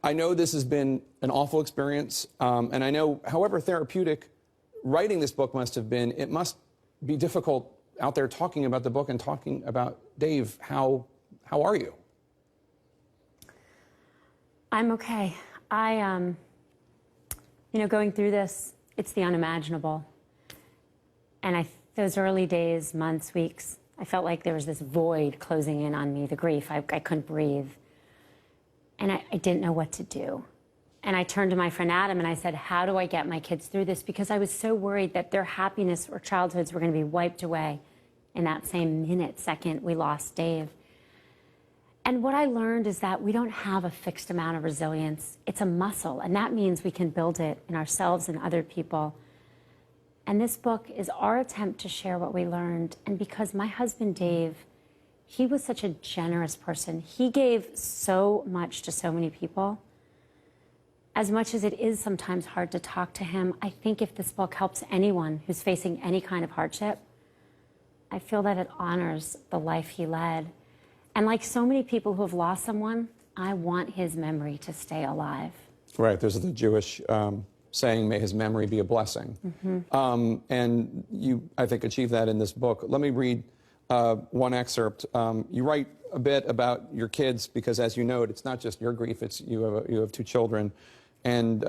I know this has been an awful experience, and I know, however therapeutic writing this book must have been, it must be difficult out there talking about the book and talking about Dave. How are you? I'm okay. You know, going through this, it's the unimaginable. And those early days, months, weeks, I felt like there was this void closing in on me, the grief. I couldn't breathe. And I didn't know what to do. And I turned to my friend Adam and I said, how do I get my kids through this? Because I was so worried that their happiness or childhoods were going to be wiped away in that same minute, second we lost Dave. And what I learned is that we don't have a fixed amount of resilience. It's a muscle, and that means we can build it in ourselves and other people. And this book is our attempt to share what we learned. And because my husband, Dave, he was such a generous person. He gave so much to so many people. As much as it is sometimes hard to talk to him, I think if this book helps anyone who's facing any kind of hardship, I feel that it honors the life he led. And like so many people who have lost someone, I want his memory to stay alive. Right, there's the Jewish saying, may his memory be a blessing. Mm-hmm. And you, I think, achieved that in this book. Let me read one excerpt. You write a bit about your kids because, as you note, it's not just your grief, it's you have two children. And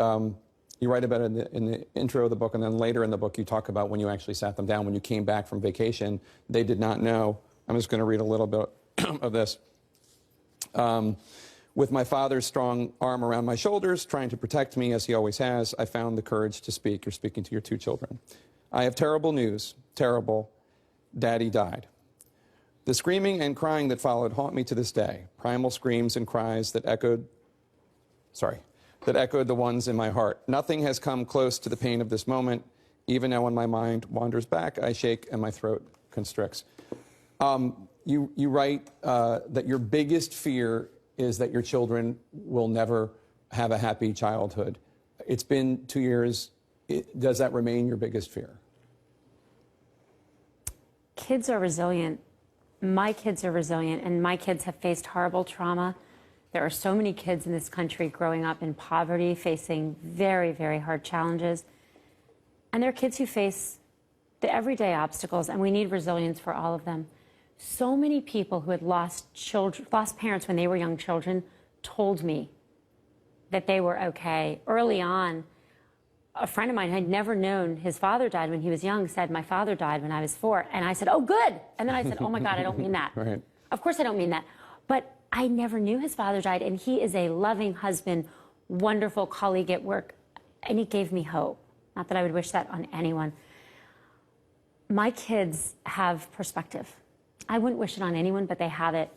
you write about it in the intro of the book, and then later in the book you talk about when you actually sat them down, when you came back from vacation. They did not know. I'm just going to read a little bit of this. With my father's strong arm around my shoulders, trying to protect me as he always has, I found the courage to speak. You're speaking to your two children. I have terrible news. Terrible. Daddy died. The screaming and crying that followed haunt me to this day. Primal screams and cries that echoed the ones in my heart. Nothing has come close to the pain of this moment. Even now when my mind wanders back, I shake and my throat constricts. You write that your biggest fear is that your children will never have a happy childhood. It's been 2 years. Does that remain your biggest fear? Kids are resilient. My kids are resilient, and my kids have faced horrible trauma. There are so many kids in this country growing up in poverty, facing very, very hard challenges. And there are kids who face the everyday obstacles, and we need resilience for all of them. So many people who had lost parents when they were young children told me that they were okay. Early on, a friend of mine who had never known his father died when he was young said, my father died when I was 4. And I said, oh, good. And then I said, oh, my God, I don't mean that. Right. Of course I don't mean that. But I never knew his father died, and he is a loving husband, wonderful colleague at work, and he gave me hope. Not that I would wish that on anyone. My kids have perspective. I wouldn't wish it on anyone, but they have it.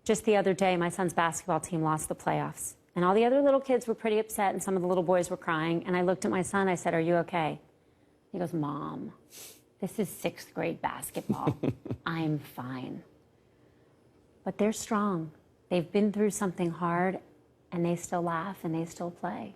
Just the other day, my son's basketball team lost the playoffs. And all the other little kids were pretty upset, and some of the little boys were crying. And I looked at my son, I said, are you okay? He goes, Mom, this is 6th grade basketball. I'm fine. But they're strong. They've been through something hard, and they still laugh, and they still play.